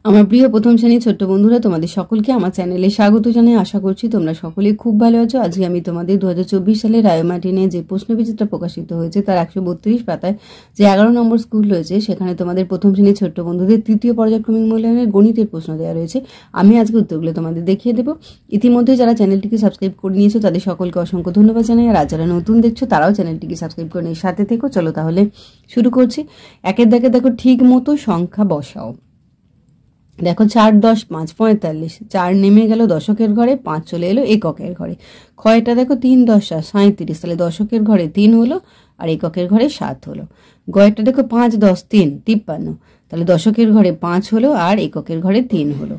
আমার প্রিয় প্রথম শ্রেণীর ছোট্ট বন্ধুরা, তোমাদের সকলকে আমার চ্যানেলে স্বাগত জানাই। আশা করছি তোমরা সকলেই খুব ভালো আছো। আজকে আমি তোমাদের 2024 সালের রায়োমার্টিনে যে প্রশ্নবিচিত্রা প্রকাশিত হয়েছে তার 132 পাতায় যে 11 নম্বর স্কুল রয়েছে, সেখানে তোমাদের প্রথম শ্রেণীর ছোট্ট বন্ধুদের তৃতীয় পর্যায়ক্রমিক মূল্যায়নের গণিতের প্রশ্ন দেওয়া রয়েছে। আমি আজকে উত্তরগুলো তোমাদের দেখিয়ে দেবো। ইতিমধ্যে যারা চ্যানেলটিকে সাবস্ক্রাইব করে নিয়েছো তাদের সকলকে অসংখ্য ধন্যবাদ জানাই। আর যারা নতুন দেখছো তারাও চ্যানেলটিকে সাবস্ক্রাইব করে নিয়ে সাথে থেকো। চলো তাহলে শুরু করছি। একের দাগে দেখো ঠিক মতো সংখ্যা বসাও। দেখো 4, 10, 5, 45, 4 নেমে গেল দশকের ঘরে, 5 চলে এলো এককের ঘরে। ক্ষয়টা দেখো 3, 10, 37, তাহলে দশকের ঘরে 3 হলো আর এককের ঘরে 7 হলো। গয়েরটা দেখো 5, 10, 3, 53, তাহলে দশকের ঘরে 5 হলো আর এককের ঘরে 3 হলো।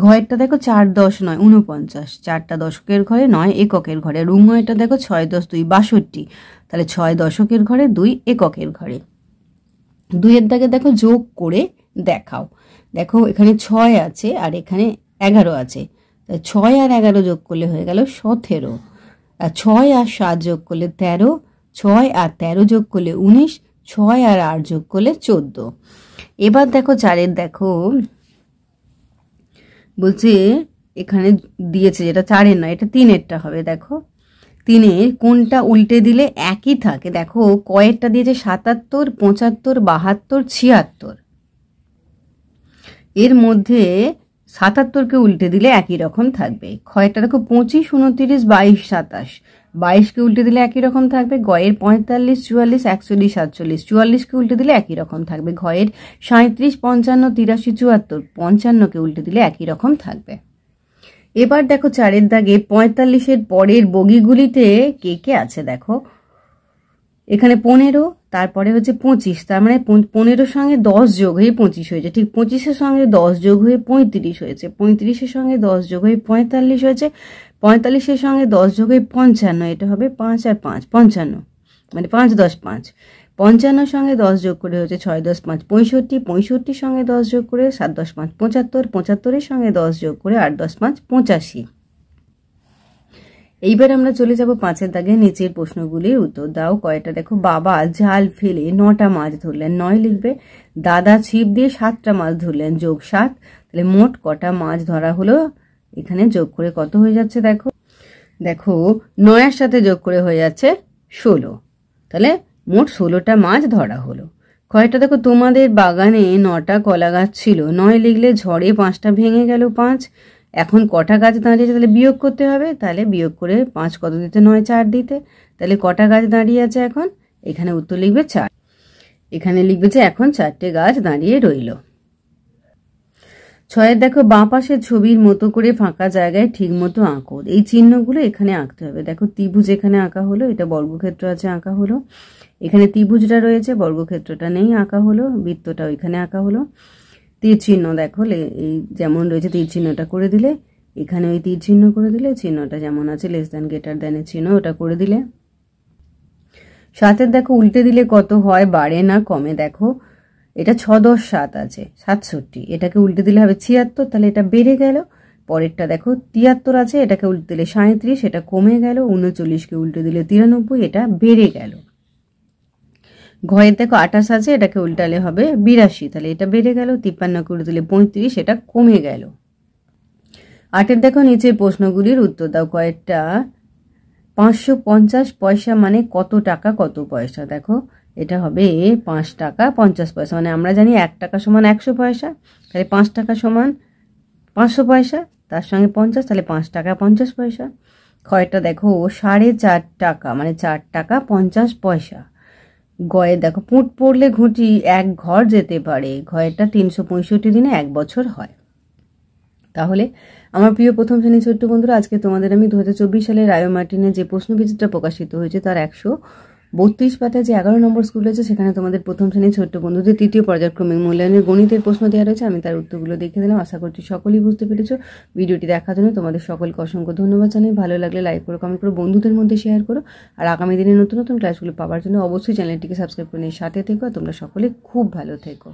ঘয়েরটা দেখো 4, 10, 9, 49, 4টা দশকের ঘরে 9 এককের ঘরে। রুময়টা দেখো 6, 10, 2, 62, তাহলে 6 দশকের ঘরে 2 এককের ঘরে। 2 এর দাগে দেখো যোগ করে দেখাও। দেখো এখানে 6 আছে আর এখানে 11 আছে, 6 আর 11 যোগ করলে হয়ে গেল 17, আর 6 আর 7 যোগ করলে 13, 6 আর 13 যোগ করলে 19, 6 আর 8 যোগ করলে 14। এবার দেখো 4-এর দেখো বলছে এখানে দিয়েছে যেটা 4-এর নয়, এটা 3-এরটা হবে। দেখো 3-এর কোনটা উল্টে দিলে একই থাকে। দেখো কয়েরটা দিয়েছে 77, 75, 72, 76, এর মধ্যে 77কে উল্টে দিলে একই রকম থাকবে। ক্ষয়টা দেখো 25, 29, 22, 27, 22কে উল্টে দিলে একই রকম থাকবে। গয়ের 45, 44, 41, 47, 44কে উল্টে দিলে একই রকম থাকবে। ঘয়ের 37, 55, 83, 74, 55কে উল্টে দিলে একই রকম থাকবে। এবার দেখো 4-এর দাগে 45-এর পরের বগিগুলিতে কে কে আছে। দেখো এখানে 15, তারপরে হচ্ছে 25, তার মানে 15-এর সঙ্গে 10 যোগ হয়ে 25 হয়েছে। ঠিক 25-এর সঙ্গে 10 যোগ হয়ে 35 হয়েছে। 35-এর সঙ্গে 10 যোগ হয়ে 45 হয়েছে। 45-এর সঙ্গে 10 যোগ হয়ে 55, এটা হবে 5 আর 5, 55, মানে 5, 10, 5। 55-এর সঙ্গে 10 যোগ করে হচ্ছে 6, 10, 5, 65, 65-এর সঙ্গে 10 যোগ করে 7, 10, 5, 75, 75-এর সঙ্গে 10 যোগ করে 8, 10, 5, 85। এইবার আমরা চলে যাব 5-এর দাগে। নিচের প্রশ্নগুলির উত্তর দাও। কয়টা দেখো বাবা জাল ফেলে 9টা মাছ ধরলেন, 9 লিখবে। দাদা ছিপ দিয়ে 7টা মাছ ধরলেন, যোগ 7, তাহলে মোট কটা মাছ ধরা হলো। এখানে যোগ করে কত হয়ে যাচ্ছে দেখো। দেখো 9-এর সাথে যোগ করে হয়ে যাচ্ছে 16, তাহলে মোট 16টা মাছ ধরা হলো। কয়টা দেখো তোমাদের বাগানে 9টা কলা গাছ ছিল, 9 লিখলে ঝড়ে 5টা ভেঙে গেল 5, এখন কটা গাছ দাঁড়িয়েছে তাহলে বিয়োগ করতে হবে। তাহলে বিয়োগ করে 5 কত দিতে, 9, 4 দিতে, তাহলে কটা গাছ দাঁড়িয়ে আছে এখন। এখানে উত্তর লিখবে 4। এখানে লিখবে যে এখন 4টে গাছ দাঁড়িয়ে রইল। 6-এর দেখো বাঁ পাশের ছবির মতো করে ফাঁকা জায়গায় ঠিক মতো আঁকো। এই চিহ্নগুলো এখানে আঁকতে হবে। দেখো ত্রিভুজ এখানে আঁকা হলো, এটা বর্গক্ষেত্র আছে আঁকা হলো। এখানে ত্রিভুজটা রয়েছে, বর্গক্ষেত্রটা নেই আঁকা হলো। বৃত্তটা ওইখানে আঁকা হলো। তীর চিহ্ন দেখো এই যেমন রয়েছে তীর চিহ্নটা করে দিলে, এখানে ওই তীর চিহ্ন করে দিলে, চিহ্নটা যেমন আছে লেস দ্যান গ্রেটার দ্যানের চিহ্ন ওটা করে দিলে। 7-এর দেখো উল্টে দিলে কত হয়, বাড়ে না কমে। দেখো এটা 6, 10, 7 আছে 67, এটাকে উল্টে দিলে হবে 76, তাহলে এটা বেড়ে গেল। পরেরটা দেখো 73 আছে, এটাকে উল্টে দিলে 37, এটা কমে গেল। 39কে উল্টে দিলে 93, এটা বেড়ে গেল। ঘয়ের দেখো 28 আছে, এটাকে উল্টালে হবে 82, তাহলে এটা বেড়ে গেল। 53কে উল্টে দিলে 35, এটা কমে গেল। 8-এর দেখো নিচের প্রশ্নগুলির উত্তর দাও। কয়েকটা 550 পয়সা মানে কত টাকা কত পয়সা। দেখো এটা হবে 5 টাকা 50 পয়সা, মানে আমরা জানি 1 টাকা সমান 100 পয়সা, তাহলে 5 টাকা সমান 500 পয়সা, তার সঙ্গে 50, তাহলে 5 টাকা 50 পয়সা। কয়েকটা দেখো 4.5 টাকা মানে 4 টাকা 50 পয়সা। গয়ে দেখো পুঁট পড়লে ঘুঁটি 1 ঘর যেতে পারে। ঘয়েরটা 365 দিনে 1 বছর হয়। তাহলে আমার প্রিয় প্রথম শ্রেণীর ছোট্ট বন্ধুরা, আজকে তোমাদের আমি 2024 সালের রায়োমার্টিনে যে প্রশ্নবিচিত্রা প্রকাশিত হয়েছে তার 132 পাতায় যে 11 নম্বর স্কুল আছে, সেখানে তোমাদের প্রথম শ্রেণীর ছোট্ট বন্ধুদের তৃতীয় পর্যায়ক্রমিক মূল্যায়নের গণিতের প্রশ্ন দেওয়া রয়েছে। আমি তার উত্তরগুলো দেখে দিলাম। আশা করছি সকলেই বুঝতে পেরেছো। ভিডিওটি দেখার জন্য তোমাদের সকলকে অসংখ্য ধন্যবাদ জানাই। ভালো লাগলে লাইক করো, কমেন্ট করো, বন্ধুদের মধ্যে শেয়ার করো। আর আগামী দিনে নতুন নতুন ক্লাসগুলো পাওয়ার জন্য অবশ্যই চ্যানেলটিকে সাবস্ক্রাইব করে নিয়ে সাথে থেকো। তোমরা সকলে খুব ভালো থেকো।